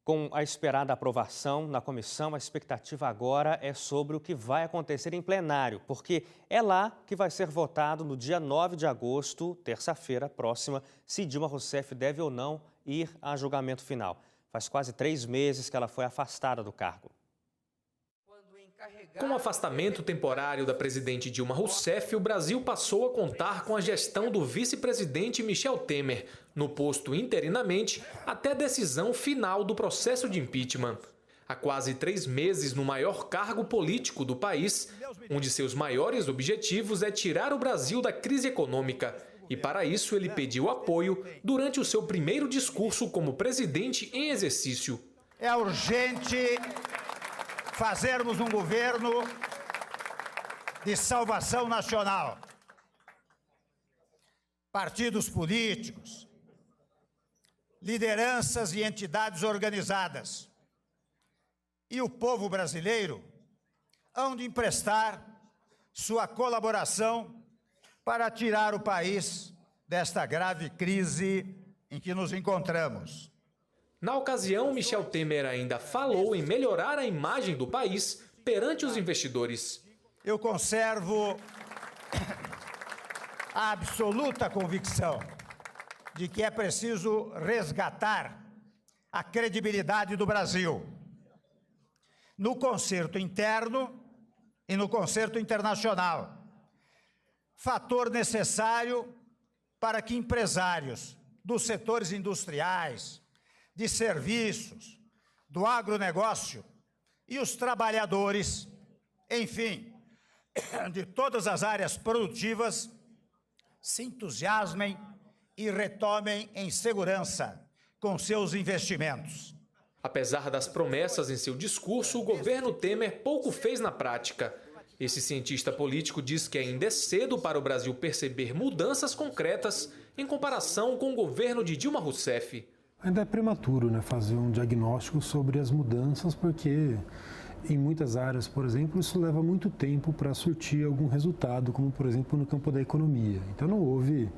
Com a esperada aprovação na comissão, a expectativa agora é sobre o que vai acontecer em plenário, porque é lá que vai ser votado no dia 9 de agosto, terça-feira próxima, se Dilma Rousseff deve ou não ir a julgamento final. Faz quase 3 meses que ela foi afastada do cargo. Com o afastamento temporário da presidente Dilma Rousseff, o Brasil passou a contar com a gestão do vice-presidente Michel Temer, no posto interinamente, até a decisão final do processo de impeachment. Há quase 3 meses no maior cargo político do país, um de seus maiores objetivos é tirar o Brasil da crise econômica. E para isso ele pediu apoio durante o seu primeiro discurso como presidente em exercício. É urgente fazermos um governo de salvação nacional. Partidos políticos, lideranças e entidades organizadas e o povo brasileiro hão de emprestar sua colaboração para tirar o país desta grave crise em que nos encontramos. Na ocasião, Michel Temer ainda falou em melhorar a imagem do país perante os investidores. Eu conservo a absoluta convicção de que é preciso resgatar a credibilidade do Brasil no concerto interno e no concerto internacional. Fator necessário para que empresários dos setores industriais, de serviços, do agronegócio e os trabalhadores, enfim, de todas as áreas produtivas, se entusiasmem e retomem em segurança com seus investimentos. Apesar das promessas em seu discurso, o governo Temer pouco fez na prática. Esse cientista político diz que ainda é cedo para o Brasil perceber mudanças concretas em comparação com o governo de Dilma Rousseff. Ainda é prematuro, fazer um diagnóstico sobre as mudanças, porque em muitas áreas, por exemplo, isso leva muito tempo para surtir algum resultado, como, por exemplo, no campo da economia. Então não houve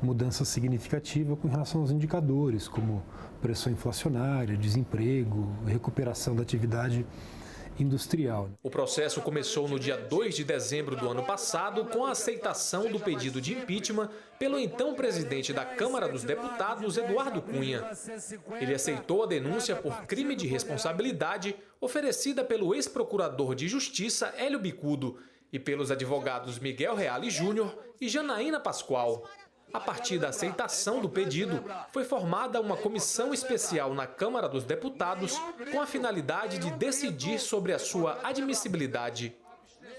mudança significativa com relação aos indicadores, como pressão inflacionária, desemprego, recuperação da atividade industrial. O processo começou no dia 2 de dezembro do ano passado com a aceitação do pedido de impeachment pelo então presidente da Câmara dos Deputados, Eduardo Cunha. Ele aceitou a denúncia por crime de responsabilidade oferecida pelo ex-procurador de Justiça, Hélio Bicudo, e pelos advogados Miguel Reale Júnior e Janaína Pascoal. A partir da aceitação do pedido, foi formada uma comissão especial na Câmara dos Deputados com a finalidade de decidir sobre a sua admissibilidade.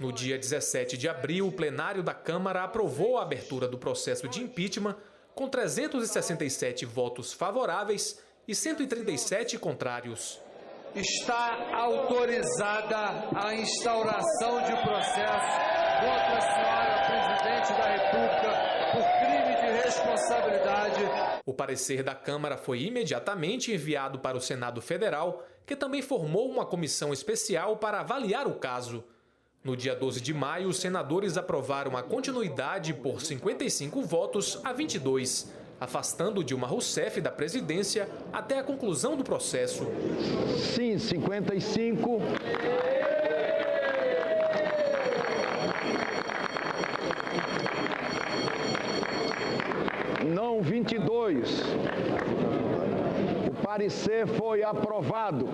No dia 17 de abril, o plenário da Câmara aprovou a abertura do processo de impeachment com 367 votos favoráveis e 137 contrários. Está autorizada a instauração de processo contra a senhora presidente da República por crime de responsabilidade. O parecer da Câmara foi imediatamente enviado para o Senado Federal, que também formou uma comissão especial para avaliar o caso. No dia 12 de maio, os senadores aprovaram a continuidade por 55 votos a 22, afastando Dilma Rousseff da presidência até a conclusão do processo. Sim, 55. Não, 22. O parecer foi aprovado.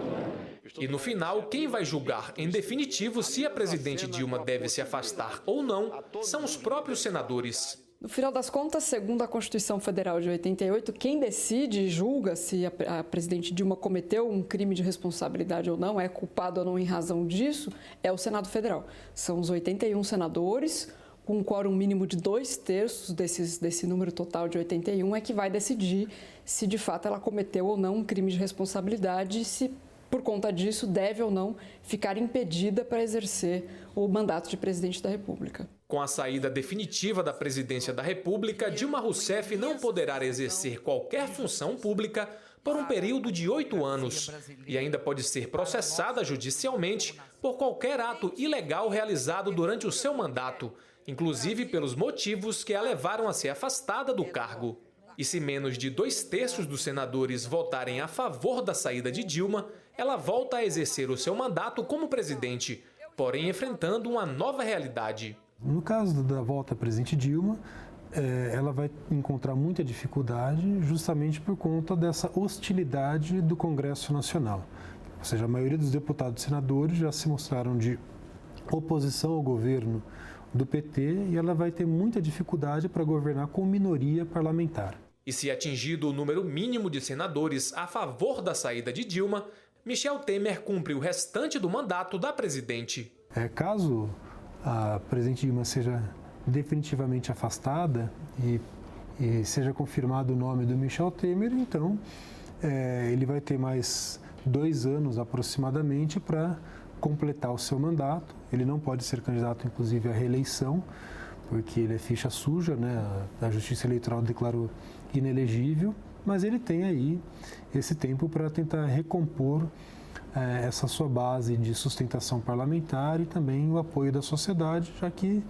E no final, quem vai julgar em definitivo se a presidente Dilma deve se afastar ou não são os próprios senadores. No final das contas, segundo a Constituição Federal de 88, quem decide e julga se a presidente Dilma cometeu um crime de responsabilidade ou não, é culpado ou não em razão disso, é o Senado Federal. São os 81 senadores, com um quórum mínimo de 2/3 desse número total de 81, é que vai decidir se de fato ela cometeu ou não um crime de responsabilidade e se, por conta disso, deve ou não ficar impedida para exercer o mandato de presidente da República. Com a saída definitiva da presidência da República, Dilma Rousseff não poderá exercer qualquer função pública por um período de 8 anos e ainda pode ser processada judicialmente por qualquer ato ilegal realizado durante o seu mandato, inclusive pelos motivos que a levaram a ser afastada do cargo. E se menos de 2/3 dos senadores votarem a favor da saída de Dilma, ela volta a exercer o seu mandato como presidente, porém enfrentando uma nova realidade. No caso da volta à presidente Dilma, ela vai encontrar muita dificuldade justamente por conta dessa hostilidade do Congresso Nacional. Ou seja, a maioria dos deputados e senadores já se mostraram de oposição ao governo do PT e ela vai ter muita dificuldade para governar com minoria parlamentar. E se atingido o número mínimo de senadores a favor da saída de Dilma, Michel Temer cumpre o restante do mandato da presidente. Caso a presidente Dilma seja definitivamente afastada e seja confirmado o nome do Michel Temer, então ele vai ter mais 2 anos aproximadamente para completar o seu mandato. Ele não pode ser candidato, inclusive, à reeleição, porque ele é ficha suja, né? A Justiça Eleitoral declarou inelegível, mas ele tem aí esse tempo para tentar recompor essa sua base de sustentação parlamentar e também o apoio da sociedade, já que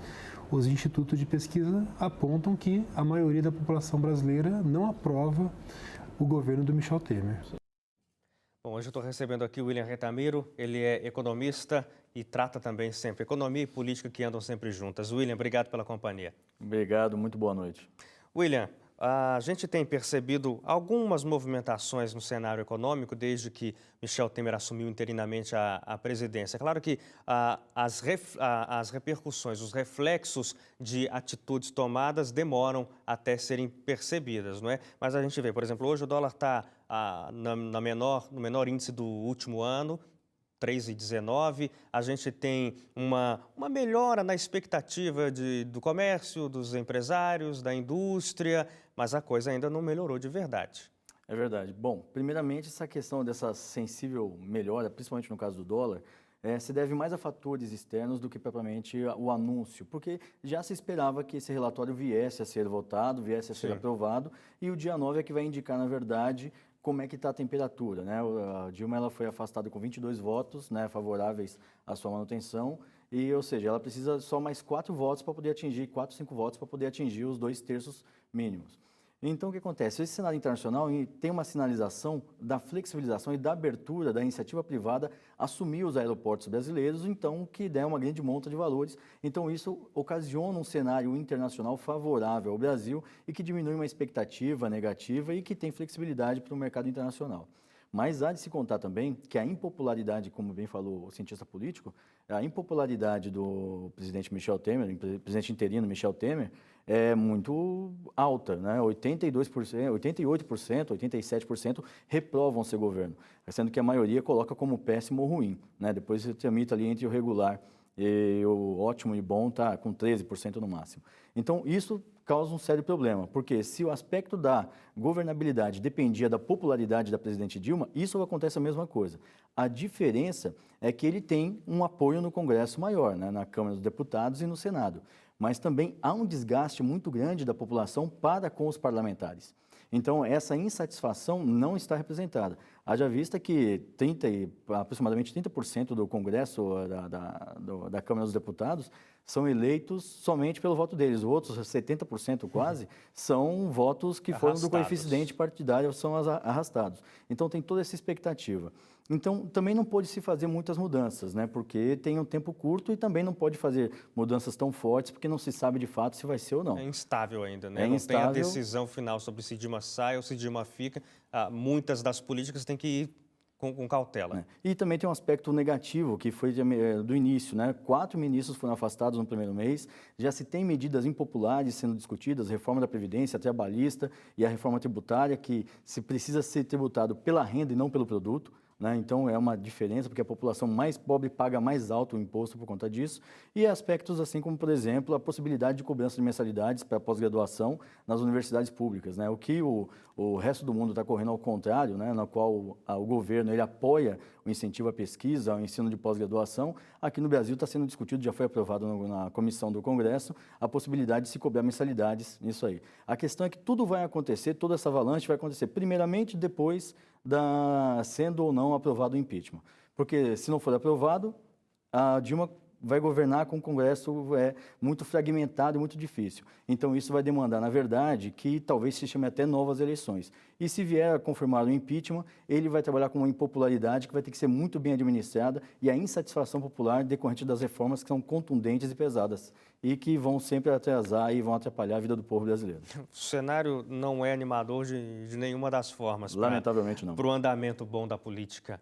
os institutos de pesquisa apontam que a maioria da população brasileira não aprova o governo do Michel Temer. Bom, hoje eu estou recebendo aqui o William Retamiro, ele é economista e trata também sempre economia e política que andam sempre juntas. William, obrigado pela companhia. Obrigado, muito boa noite. William, a gente tem percebido algumas movimentações no cenário econômico desde que Michel Temer assumiu interinamente a presidência. Claro que as repercussões, os reflexos de atitudes tomadas demoram até serem percebidas, não é? Mas a gente vê, por exemplo, hoje o dólar está no menor índice do último ano, 3,19, a gente tem uma melhora na expectativa do comércio, dos empresários, da indústria, mas a coisa ainda não melhorou de verdade. É verdade. Bom, primeiramente, essa questão dessa sensível melhora, principalmente no caso do dólar, se deve mais a fatores externos do que propriamente o anúncio, porque já se esperava que esse relatório viesse a ser votado, viesse a ser aprovado, e o dia 9 é que vai indicar, na verdade, como é que está a temperatura, né? A Dilma ela foi afastada com 22 votos, né, favoráveis à sua manutenção, e, ou seja, ela precisa só mais 4 votos para poder atingir, 4, 5 votos para poder atingir os 2/3 mínimos. Então, o que acontece? Esse cenário internacional tem uma sinalização da flexibilização e da abertura da iniciativa privada assumir os aeroportos brasileiros, então, que der uma grande monta de valores. Então, isso ocasiona um cenário internacional favorável ao Brasil e que diminui uma expectativa negativa e que tem flexibilidade para o mercado internacional. Mas há de se contar também que a impopularidade, como bem falou o cientista político, a impopularidade do presidente Michel Temer, presidente interino Michel Temer, é muito alta, né? 82%, 88%, 87% reprovam seu governo, sendo que a maioria coloca como péssimo ou ruim, né? Depois se tramita ali entre o regular e o ótimo e bom, tá com 13% no máximo. Então, isso causa um sério problema, porque se o aspecto da governabilidade dependia da popularidade da presidente Dilma, isso acontece a mesma coisa. A diferença é que ele tem um apoio no Congresso maior, né, na Câmara dos Deputados e no Senado, mas também há um desgaste muito grande da população para com os parlamentares. Então, essa insatisfação não está representada. Haja vista que aproximadamente 30% do Congresso, da Câmara dos Deputados, são eleitos somente pelo voto deles. Os outros 70% quase são votos que foram do coeficiente partidário, são arrastados. Então, tem toda essa expectativa. Então, também não pode se fazer muitas mudanças, né? Porque tem um tempo curto e também não pode fazer mudanças tão fortes, porque não se sabe de fato se vai ser ou não. É instável ainda, né? Não tem a decisão final sobre se Dilma sai ou se Dilma fica. Muitas das políticas têm que ir com cautela. E também tem um aspecto negativo, que foi do início, né? 4 ministros foram afastados no primeiro mês, já se tem medidas impopulares sendo discutidas, reforma da Previdência, a trabalhista e a reforma tributária, que se precisa ser tributado pela renda e não pelo produto. Né? Então, é uma diferença, porque a população mais pobre paga mais alto o imposto por conta disso. E aspectos assim como, por exemplo, a possibilidade de cobrança de mensalidades para pós-graduação nas universidades públicas. Né? O que o resto do mundo está correndo ao contrário, né? Na qual o governo ele apoia o incentivo à pesquisa, ao ensino de pós-graduação. Aqui no Brasil está sendo discutido, já foi aprovado na comissão do Congresso, a possibilidade de se cobrar mensalidades nisso aí. A questão é que tudo vai acontecer, toda essa avalanche vai acontecer primeiramente depois sendo ou não aprovado o impeachment. Porque se não for aprovado, a Dilma vai governar com um Congresso muito fragmentado e muito difícil. Então, isso vai demandar, na verdade, que talvez se chame até novas eleições. E se vier a confirmar o impeachment, ele vai trabalhar com uma impopularidade que vai ter que ser muito bem administrada e a insatisfação popular decorrente das reformas que são contundentes e pesadas e que vão sempre atrasar e vão atrapalhar a vida do povo brasileiro. O cenário não é animador de nenhuma das formas. Lamentavelmente não. Para o andamento bom da política.